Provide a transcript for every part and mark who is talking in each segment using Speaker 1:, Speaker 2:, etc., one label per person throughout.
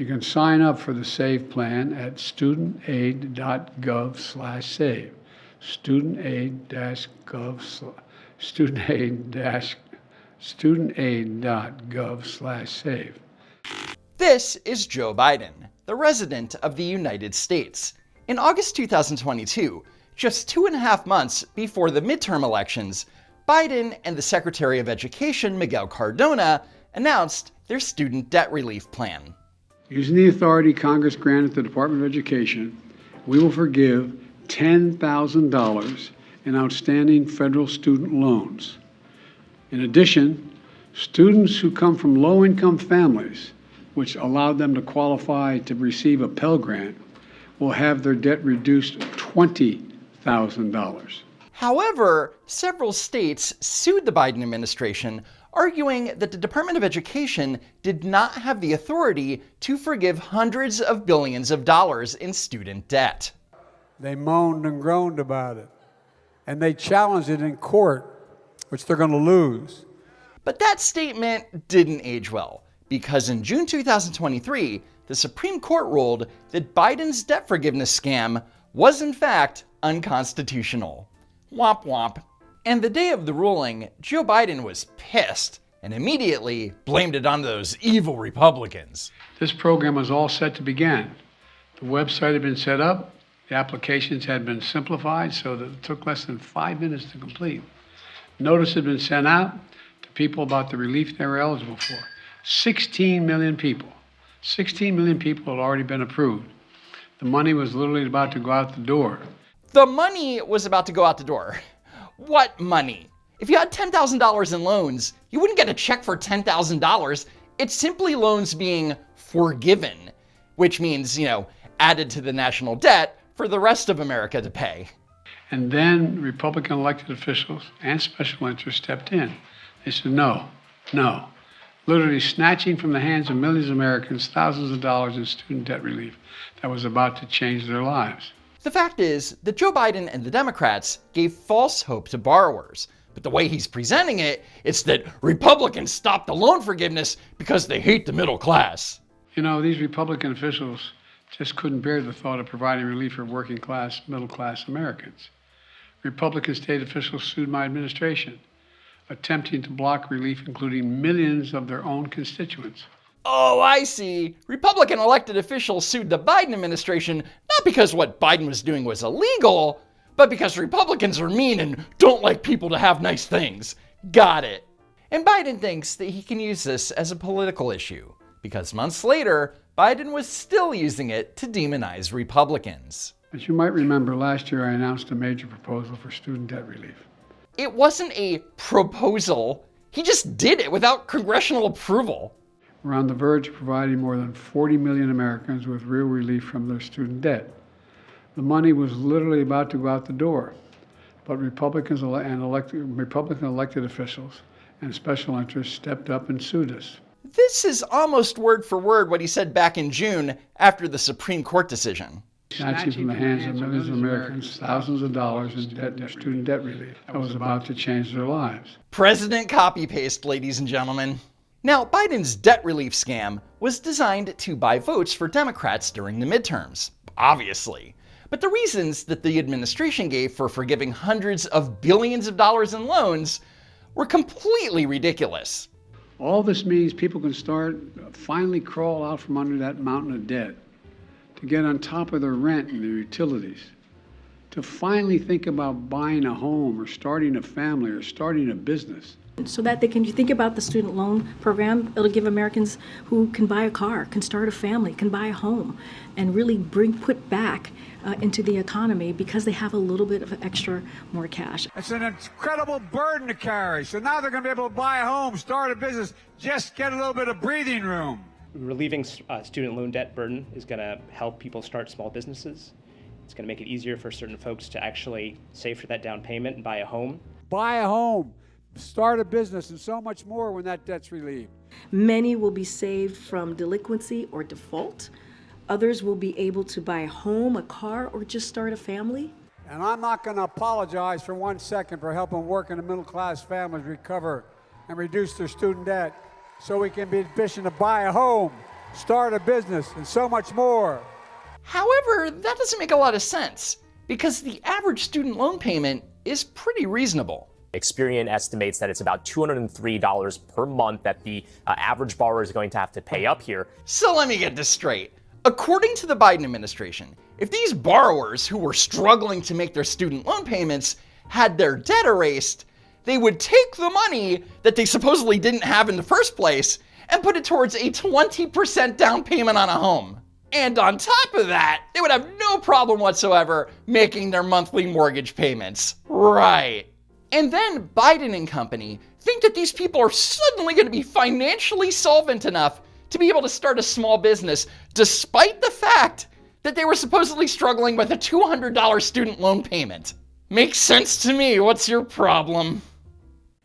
Speaker 1: You can sign up for the SAVE plan at studentaid.gov/save. studentaid.gov/save.
Speaker 2: This is Joe Biden, the President of the United States. In August 2022, just 2.5 months before the midterm elections, Biden and the Secretary of Education, Miguel Cardona, announced their student debt relief plan.
Speaker 1: Using the authority Congress granted the Department of Education, we will forgive $10,000 in outstanding federal student loans. In addition, students who come from low-income families, which allowed them to qualify to receive a Pell Grant, will have their debt reduced $20,000.
Speaker 2: However, several states sued the Biden administration, arguing that the Department of Education did not have the authority to forgive hundreds of billions of dollars in student debt.
Speaker 3: They moaned and groaned about it, and they challenged it in court, which they're going to lose.
Speaker 2: But that statement didn't age well, because in June 2023, the Supreme Court ruled that Biden's debt forgiveness scam was in fact unconstitutional. Womp womp. And the day of the ruling, Joe Biden was pissed and immediately blamed it on those evil Republicans.
Speaker 1: This program was all set to begin. The website had been set up, the applications had been simplified so that it took less than 5 minutes to complete. Notice had been sent out to people about the relief they were eligible for. 16 million people. 16 million people had already been approved. The money was literally about to go out the door.
Speaker 2: The money was about to go out the door. What money? If you had $10,000 in loans, you wouldn't get a check for $10,000. It's simply loans being forgiven, which means, added to the national debt for the rest of America to pay.
Speaker 1: And then Republican elected officials and special interests stepped in. They said, no. Literally snatching from the hands of millions of Americans thousands of dollars in student debt relief that was about to change their lives.
Speaker 2: The fact is that Joe Biden and the Democrats gave false hope to borrowers. But the way he's presenting it, it's that Republicans stopped the loan forgiveness because they hate the middle class.
Speaker 1: These Republican officials just couldn't bear the thought of providing relief for working class, middle class Americans. Republican state officials sued my administration, attempting to block relief, including millions of their own constituents.
Speaker 2: Oh, I see. Republican elected officials sued the Biden administration not because what Biden was doing was illegal, but because Republicans are mean and don't like people to have nice things. Got it. And Biden thinks that he can use this as a political issue, because months later, Biden was still using it to demonize Republicans.
Speaker 1: As you might remember, last year I announced a major proposal for student debt relief.
Speaker 2: It wasn't a proposal. He just did it without congressional approval.
Speaker 1: We're on the verge of providing more than 40 million Americans with real relief from their student debt. The money was literally about to go out the door, but Republican elected officials and special interests stepped up and sued us.
Speaker 2: This is almost word for word what he said back in June after the Supreme Court decision.
Speaker 1: Snatching from the hands of millions of Americans thousands of dollars in student debt relief that was about to change their lives.
Speaker 2: President copy-paste, ladies and gentlemen. Now, Biden's debt relief scam was designed to buy votes for Democrats during the midterms, obviously. But the reasons that the administration gave for forgiving hundreds of billions of dollars in loans were completely ridiculous.
Speaker 1: All this means people can finally crawl out from under that mountain of debt, to get on top of their rent and their utilities, to finally think about buying a home or starting a family or starting a business.
Speaker 4: So that you think about the student loan program, it'll give Americans who can buy a car, can start a family, can buy a home, and really put back into the economy because they have a little bit of extra more cash.
Speaker 3: It's an incredible burden to carry. So now they're going to be able to buy a home, start a business, just get a little bit of breathing room.
Speaker 5: Relieving student loan debt burden is going to help people start small businesses. It's going to make it easier for certain folks to actually save for that down payment and buy a home.
Speaker 3: Buy a home, start a business, and so much more when that debt's relieved.
Speaker 4: Many will be saved from delinquency or default. Others will be able to buy a home, a car, or just start a family.
Speaker 3: And I'm not going to apologize for 1 second for helping working and middle-class families recover and reduce their student debt so we can be in a position to buy a home, start a business, and so much more.
Speaker 2: However, that doesn't make a lot of sense, because the average student loan payment is pretty reasonable.
Speaker 6: Experian estimates that it's about $203 per month that the average borrower is going to have to pay up here.
Speaker 2: So let me get this straight. According to the Biden administration, if these borrowers who were struggling to make their student loan payments had their debt erased, they would take the money that they supposedly didn't have in the first place and put it towards a 20% down payment on a home. And on top of that, they would have no problem whatsoever making their monthly mortgage payments. Right. And then Biden and company think that these people are suddenly going to be financially solvent enough to be able to start a small business, despite the fact that they were supposedly struggling with a $200 student loan payment. Makes sense to me. What's your problem?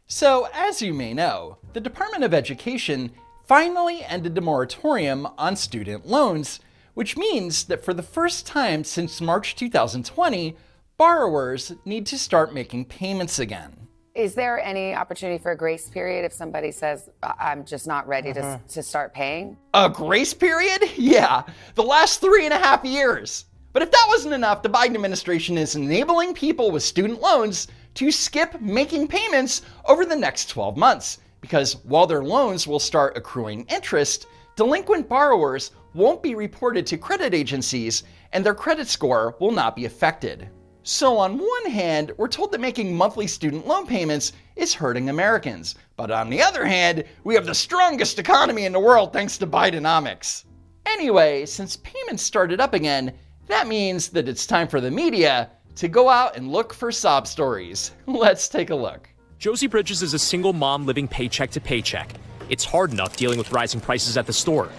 Speaker 2: So, as you may know, the Department of Education finally ended the moratorium on student loans, which means that for the first time since March 2020, borrowers need to start making payments again.
Speaker 7: Is there any opportunity for a grace period if somebody says, I'm just not ready to start paying?
Speaker 2: A grace period? Yeah, the last 3.5 years. But if that wasn't enough, the Biden administration is enabling people with student loans to skip making payments over the next 12 months. Because while their loans will start accruing interest, delinquent borrowers won't be reported to credit agencies and their credit score will not be affected. So on one hand, we're told that making monthly student loan payments is hurting Americans. But on the other hand, we have the strongest economy in the world thanks to Bidenomics. Anyway, since payments started up again, that means that it's time for the media to go out and look for sob stories. Let's take a look.
Speaker 6: Josie Bridges is a single mom living paycheck to paycheck. It's hard enough dealing with rising prices at the store.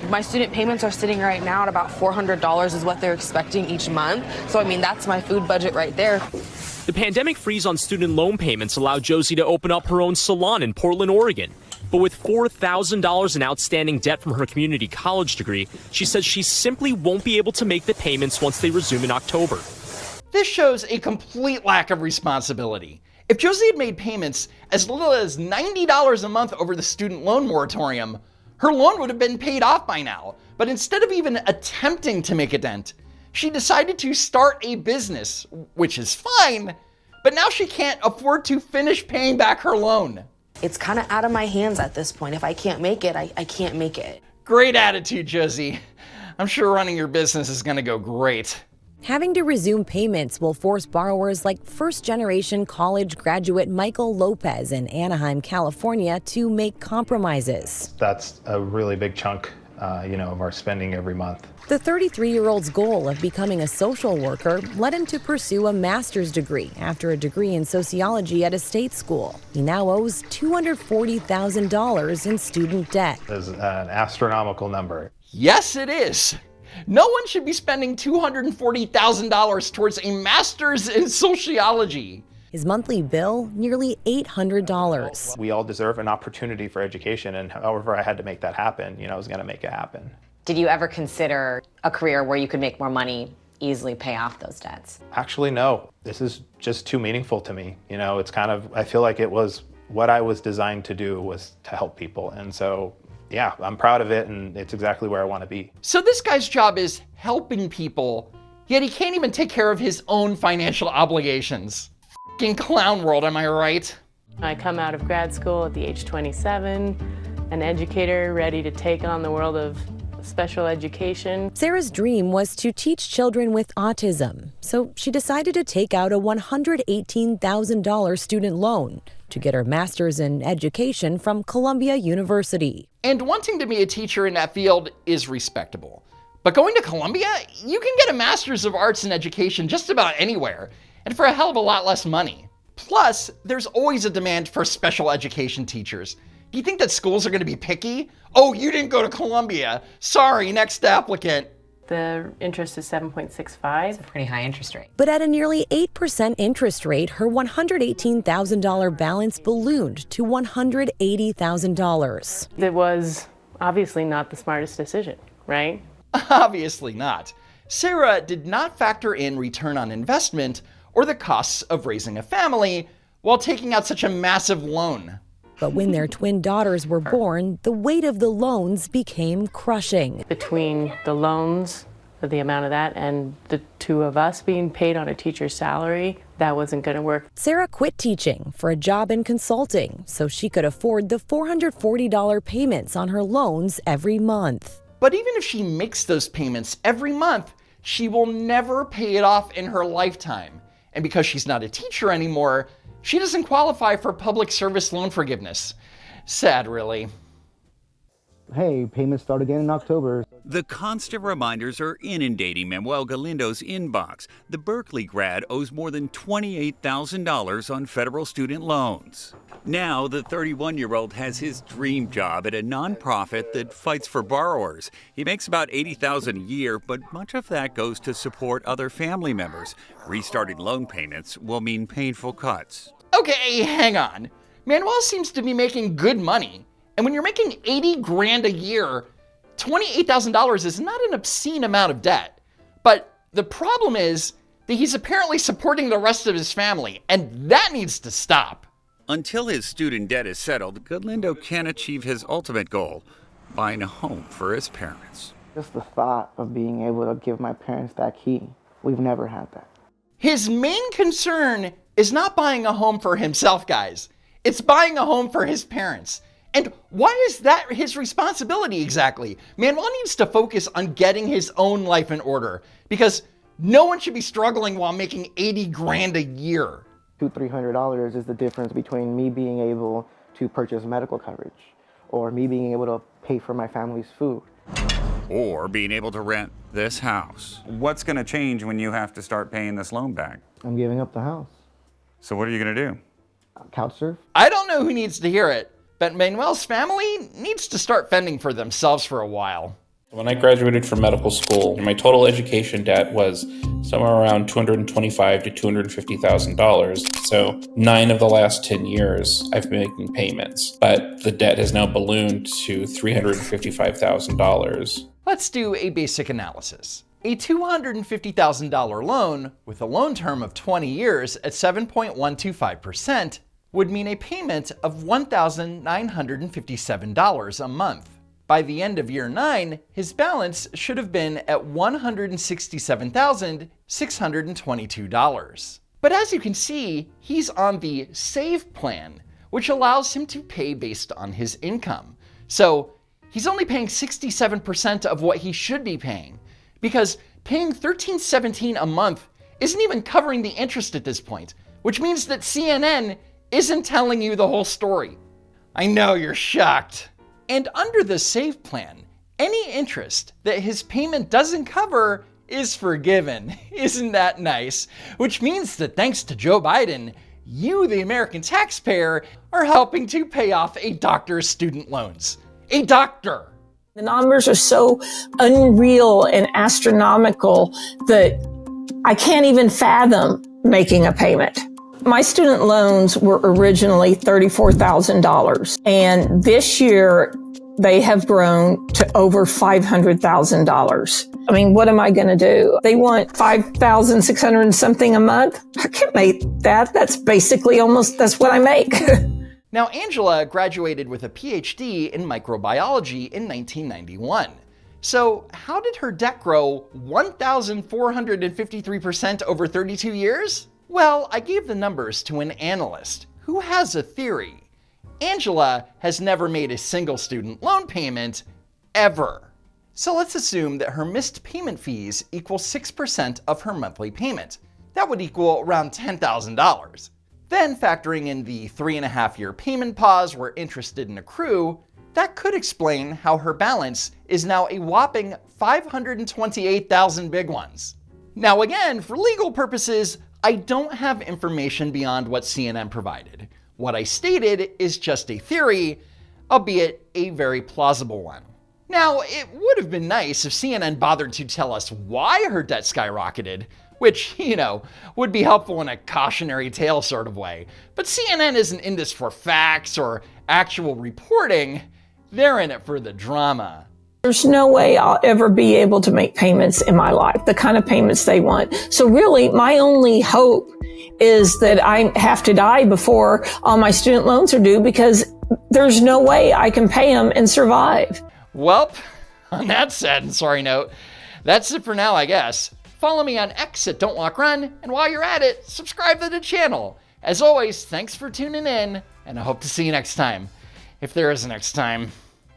Speaker 8: My student payments are sitting right now at about $400 is what they're expecting each month. So, I mean, that's my food budget right there.
Speaker 6: The pandemic freeze on student loan payments allowed Josie to open up her own salon in Portland, Oregon. But with $4,000 in outstanding debt from her community college degree, she says she simply won't be able to make the payments once they resume in October.
Speaker 2: This shows a complete lack of responsibility. If Josie had made payments as little as $90 a month over the student loan moratorium, her loan would have been paid off by now. But instead of even attempting to make a dent, she decided to start a business, which is fine, but now she can't afford to finish paying back her loan.
Speaker 8: It's kind of out of my hands at this point. If I can't make it, I can't make it.
Speaker 2: Great attitude, Josie. I'm sure running your business is going to go great.
Speaker 9: Having to resume payments will force borrowers like first-generation college graduate Michael Lopez in Anaheim, California, to make compromises.
Speaker 10: That's a really big chunk, of our spending every month.
Speaker 9: The 33-year-old's goal of becoming a social worker led him to pursue a master's degree after a degree in sociology at a state school. He now owes $240,000 in student debt.
Speaker 10: That's an astronomical number.
Speaker 2: Yes, it is. No one should be spending $240,000 towards a master's in sociology.
Speaker 9: His monthly bill, nearly $800.
Speaker 10: We all deserve an opportunity for education, and however I had to make that happen, I was going to make it happen.
Speaker 11: Did you ever consider a career where you could make more money, easily pay off those debts?
Speaker 10: Actually, no. This is just too meaningful to me. It's kind of, I feel like it was what I was designed to do, was to help people. And so, yeah, I'm proud of it, and it's exactly where I want to be.
Speaker 2: So this guy's job is helping people, yet he can't even take care of his own financial obligations. F***ing clown world, am I right?
Speaker 12: I come out of grad school at the age 27, an educator ready to take on the world of special education.
Speaker 9: Sarah's dream was to teach children with autism, so she decided to take out a $118,000 student loan to get her master's in education from Columbia University.
Speaker 2: And wanting to be a teacher in that field is respectable. But going to Columbia, you can get a master's of arts in education just about anywhere, and for a hell of a lot less money. Plus, there's always a demand for special education teachers. Do you think that schools are going to be picky? Oh, you didn't go to Columbia. Sorry, next applicant.
Speaker 12: The interest is 7.65.
Speaker 11: It's a pretty high interest rate.
Speaker 9: But at a nearly 8% interest rate, her $118,000 balance ballooned to $180,000.
Speaker 12: It was obviously not the smartest decision, right?
Speaker 2: Obviously not. Sarah did not factor in return on investment or the costs of raising a family while taking out such a massive loan.
Speaker 9: But when their twin daughters were born, the weight of the loans became crushing.
Speaker 12: Between the loans, the amount of that, and the two of us being paid on a teacher's salary, that wasn't going to work.
Speaker 9: Sarah quit teaching for a job in consulting so she could afford the $440 payments on her loans every month.
Speaker 2: But even if she makes those payments every month, she will never pay it off in her lifetime. And because she's not a teacher anymore, she doesn't qualify for public service loan forgiveness. Sad, really.
Speaker 13: Hey, payments start again in October.
Speaker 14: The constant reminders are inundating Manuel Galindo's inbox. The Berkeley grad owes more than $28,000 on federal student loans. Now, the 31-year-old has his dream job at a nonprofit that fights for borrowers. He makes about $80,000 a year, but much of that goes to support other family members. Restarting loan payments will mean painful cuts.
Speaker 2: Okay, hang on. Manuel seems to be making good money. And when you're making $80,000 a year, $28,000 is not an obscene amount of debt. But the problem is that he's apparently supporting the rest of his family, and that needs to stop.
Speaker 14: Until his student debt is settled, Galindo can achieve his ultimate goal, buying a home for his parents.
Speaker 13: Just the thought of being able to give my parents that key, we've never had that.
Speaker 2: His main concern is not buying a home for himself, guys. It's buying a home for his parents. And why is that his responsibility exactly? Manuel needs to focus on getting his own life in order, because no one should be struggling while making $80,000 a year.
Speaker 13: $200-300 is the difference between me being able to purchase medical coverage or me being able to pay for my family's food.
Speaker 14: Or being able to rent this house.
Speaker 15: What's going to change when you have to start paying this loan back?
Speaker 13: I'm giving up the house.
Speaker 15: So what are you going to do?
Speaker 13: Couch surf?
Speaker 2: I don't know who needs to hear it, but Manuel's family needs to start fending for themselves for a while.
Speaker 16: When I graduated from medical school, my total education debt was somewhere around $225,000 to $250,000. So 9 of the last 10 years, I've been making payments, but the debt has now ballooned to $355,000.
Speaker 2: Let's do a basic analysis. A $250,000 loan with a loan term of 20 years at 7.125% would mean a payment of $1,957 a month. By the end of year 9, his balance should have been at $167,622. But as you can see, he's on the SAVE plan, which allows him to pay based on his income. So he's only paying 67% of what he should be paying, because paying $1,317 a month isn't even covering the interest at this point, which means that CNN isn't telling you the whole story. I know you're shocked. And under the SAVE plan, any interest that his payment doesn't cover is forgiven. Isn't that nice? Which means that thanks to Joe Biden, you, the American taxpayer, are helping to pay off a doctor's student loans. A doctor!
Speaker 17: The numbers are so unreal and astronomical that I can't even fathom making a payment. My student loans were originally $34,000, and this year they have grown to over $500,000. I mean, what am I going to do? They want $5,600 and something a month. I can't make that. That's basically that's what I make.
Speaker 2: Now, Angela graduated with a PhD in microbiology in 1991. So how did her debt grow 1,453% over 32 years? Well, I gave the numbers to an analyst who has a theory. Angela has never made a single student loan payment, ever. So let's assume that her missed payment fees equal 6% of her monthly payment. That would equal around $10,000. Then factoring in the 3.5-year payment pause where interest didn't accrue, that could explain how her balance is now a whopping $528,000 big ones. Now again, for legal purposes, I don't have information beyond what CNN provided. What I stated is just a theory, albeit a very plausible one. Now, it would have been nice if CNN bothered to tell us why her debt skyrocketed, which, would be helpful in a cautionary tale sort of way. But CNN isn't in this for facts or actual reporting, they're in it for the drama.
Speaker 17: There's no way I'll ever be able to make payments in my life, the kind of payments they want. So really, my only hope is that I have to die before all my student loans are due, because there's no way I can pay them and survive.
Speaker 2: Well, on that sad and sorry note, that's it for now, I guess. Follow me on X at Don't Walk Run, and while you're at it, subscribe to the channel. As always, thanks for tuning in, and I hope to see you next time. If there is a next time.